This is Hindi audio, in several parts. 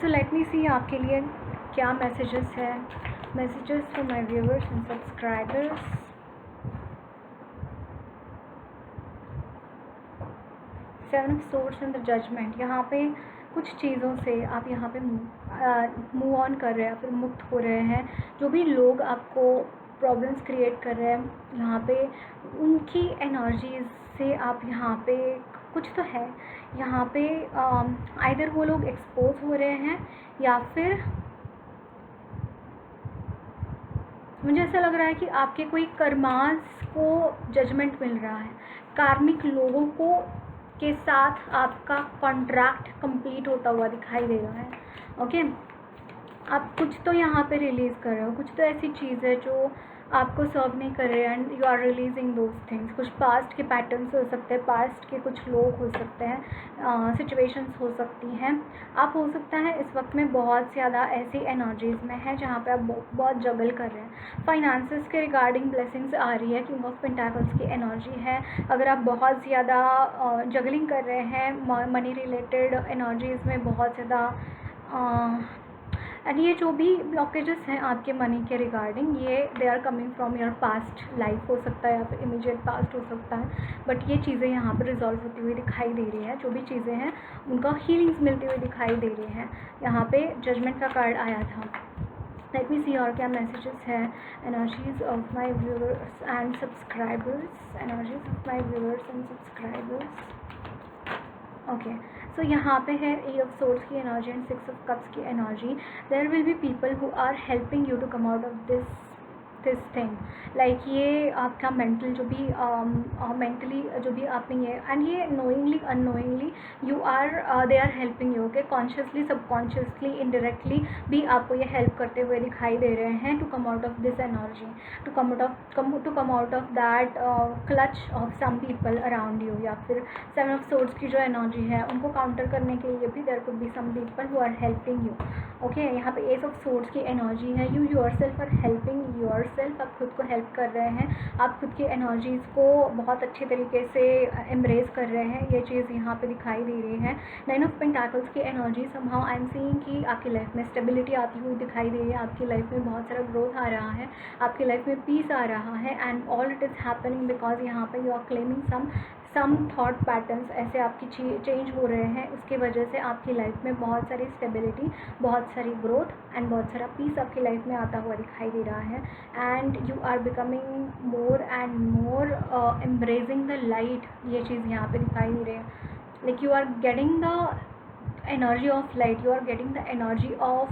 सो लेट मी सी आपके लिए क्या मैसेजेस है, messages for my viewers and subscribers. Seven of swords and the judgment. यहाँ पे कुछ चीज़ों से आप यहाँ पे मूव ऑन कर रहे हैं, फिर मुक्त हो रहे हैं। जो भी लोग आपको प्रॉब्लम्स क्रिएट कर रहे हैं यहाँ पे, उनकी एनर्जीज से आप यहाँ पे कुछ तो है यहाँ पे, आइदर वो लोग एक्सपोज हो रहे हैं या फिर मुझे ऐसा लग रहा है कि आपके कोई कर्मास को जजमेंट मिल रहा है। कार्मिक लोगों को के साथ आपका कॉन्ट्रैक्ट कंप्लीट होता हुआ दिखाई दे रहा है। ओके, आप कुछ तो यहाँ पे रिलीज़ कर रहे हो, कुछ तो ऐसी चीज़ है जो आपको सर्व नहीं कर रहे हैं and you are releasing those things. कुछ पास्ट के पैटर्न्स हो सकते हैं, पास्ट के कुछ लोग हो सकते हैं, सिचुएशंस हो सकती हैं। आप हो सकता है इस वक्त में बहुत ज़्यादा ऐसी एनर्जीज़ में है जहाँ पे आप बहुत जगल कर रहे हैं। फाइनेंसेस के रिगार्डिंग ब्लेसिंग्स आ रही है, किंग ऑफ पेंटाकल्स की एनर्जी है। अगर आप बहुत ज़्यादा जगलिंग कर रहे हैं मनी रिलेटेड एनर्जीज़ में बहुत ज़्यादा, एंड ये जो भी ब्लॉकेजेस हैं आपके मनी के रिगार्डिंग, ये they are coming from your past life हो सकता है या फिर इमीडिएट पास्ट हो सकता है, बट ये चीज़ें यहाँ पर रिजॉल्व होती हुई दिखाई दे रही है। जो भी चीज़ें हैं उनका हीलिंग्स मिलती हुई दिखाई दे रही हैं। यहाँ पे जजमेंट का कार्ड आया था। लेट मी सी और क्या मैसेजेस है। Energies of my viewers and subscribers, energies of my viewers and subscribers. Okay, so यहाँ पे है एट ऑफ सोर्ड्स की energy and six of cups की energy. There will be people who are helping you to come out of this thing. Like ये आपका मेंटल जो भी मेंटली जो भी आपने ये, एंड ये knowingly unknowingly you are they are helping you. के कॉन्शियसली सबकॉन्शियसली इनडायरेक्टली भी आपको ये हेल्प करते हुए दिखाई दे रहे हैं to come out of this energy, to come out of that clutch of some people around you. या फिर सेवन ऑफ सोर्ड्स की जो एनर्जी है उनको काउंटर करने के लिए भी there could be some people who are helping you. Okay, यहाँ पे एस ऑफ सोर्ड्स की एनर्जी है। You yourself are helping yourself. आप खुद को हेल्प कर रहे हैं, आप खुद की एनर्जीज़ को बहुत अच्छे तरीके से एम्ब्रेस कर रहे हैं। ये चीज़ यहाँ पे दिखाई दे रही है। नाइन ऑफ पेंटाकल्स की energy somehow I am seeing कि आपकी लाइफ में स्टेबिलिटी आती हुई दिखाई दे रही है। आपकी लाइफ में बहुत सारा ग्रोथ आ रहा है, आपकी लाइफ में पीस आ रहा है, and all it is happening because यहाँ पे you are claiming some thought patterns ऐसे आपकी चेंज हो रहे हैं। उसकी वजह से आपकी लाइफ में बहुत सारी स्टेबिलिटी, बहुत सारी ग्रोथ एंड बहुत सारा पीस आपकी लाइफ में आता हुआ दिखाई दे रहा है। And you are becoming more and more embracing the light. ये चीज़ यहाँ पे दिखाई दे रही है। Like you are getting the energy of light, you are getting the energy of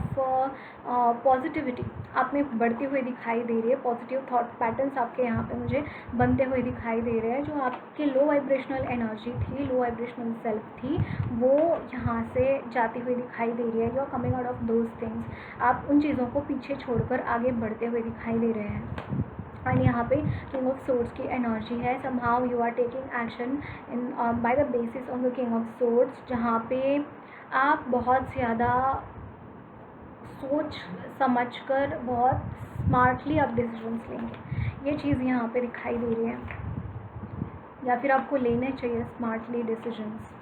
positivity आप में बढ़ती हुई दिखाई दे रही है। पॉजिटिव थॉट पैटर्न्स आपके यहाँ पे मुझे बनते हुए दिखाई दे रहे हैं। जो आपके लो वाइब्रेशनल एनर्जी थी, लो वाइब्रेशनल सेल्फ थी, वो यहाँ से जाती हुई दिखाई दे रही है। You are coming out of those things. आप उन चीज़ों को पीछे छोड़कर आगे बढ़ते हुए दिखाई दे रहे हैं। एंड यहाँ पे किंग ऑफ सोर्ड्स की एनर्जी है। Somehow you are taking action in by the basis of the king of swords, जहाँ पे आप बहुत ज़्यादा सोच समझकर बहुत स्मार्टली आप डिसीजंस लेंगे। ये चीज़ यहाँ पे दिखाई दे रही है, या फिर आपको लेने चाहिए स्मार्टली डिसीजंस।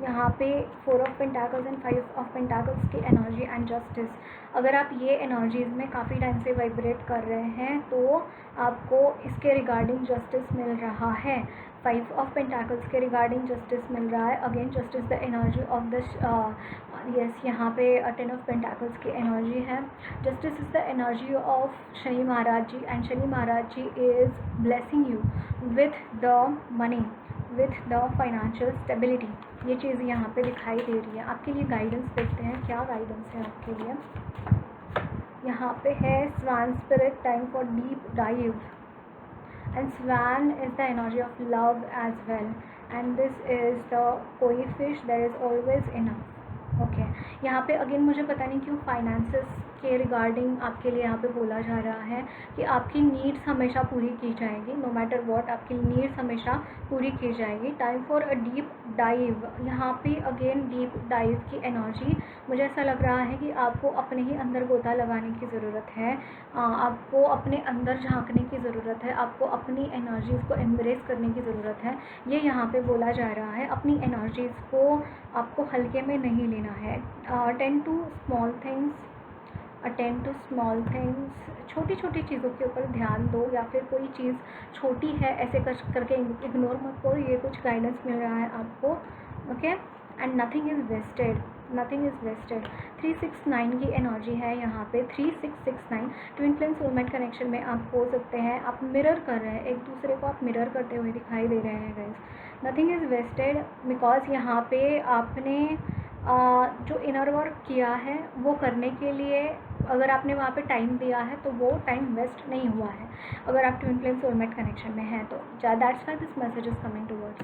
यहाँ पे four of pentacles and five of pentacles की एनर्जी एंड जस्टिस। अगर आप ये एनर्जीज़ में काफ़ी टाइम से वाइब्रेट कर रहे हैं तो आपको इसके रिगार्डिंग जस्टिस मिल रहा है। फाइव ऑफ पेंटाकल्स के रिगार्डिंग जस्टिस मिल रहा है। Again justice the energy of this, yes, यहाँ पे टेन ऑफ पेंटाकल्स की एनर्जी है। Justice is the energy of Shani Maharaj ji, and Shani Maharaj ji is blessing you with the money, with the financial stability. ये चीज़ यहाँ पे दिखाई दे रही है। आपके लिए गाइडेंस देखते हैं, क्या गाइडेंस है आपके लिए। यहाँ पे है swan spirit, time for deep dive, and swan is the energy of love as well, and this is the koi fish, there is always enough. Okay, यहाँ पे अगेन मुझे पता नहीं क्यों फाइनेंसेस के रिगार्डिंग आपके लिए यहाँ पे बोला जा रहा है कि आपकी नीड्स हमेशा पूरी की जाएगी, नो मैटर व्हाट आपकी नीड्स हमेशा पूरी की जाएगी। Time for a deep dive, यहाँ पे अगेन डीप डाइव की एनर्जी, मुझे ऐसा लग रहा है कि आपको अपने ही अंदर गोता लगाने की ज़रूरत है, आपको अपने अंदर झांकने की ज़रूरत है, आपको अपनी एनर्जीज़ को एम्ब्रेस करने की ज़रूरत है, ये यहाँ पे बोला जा रहा है। अपनी एनर्जीज़ को आपको हल्के में नहीं लेना है। अटेंड टू स्मॉल थिंग्स, छोटी छोटी चीज़ों के ऊपर ध्यान दो, या फिर कोई चीज़ छोटी है ऐसे करके इग्नोर मत करो, ये कुछ गाइडेंस मिल रहा है आपको। Okay, and nothing is wasted. 369 की एनर्जी है यहाँ पे, 3669 ट्विन फ्लेम सोलमेट कनेक्शन में आप हो सकते हैं, आप मिरर कर रहे हैं एक दूसरे को, आप मिरर करते हुए दिखाई दे रहे हैं guys. Nothing is wasted because यहाँ पे आपने जो इनर वर्क किया है वो करने के लिए अगर आपने वहाँ पे टाइम दिया है तो वो टाइम वेस्ट नहीं हुआ है, अगर आप ट्विन फ्लेम सोलमेट कनेक्शन में हैं तो। That's why this message is coming towards.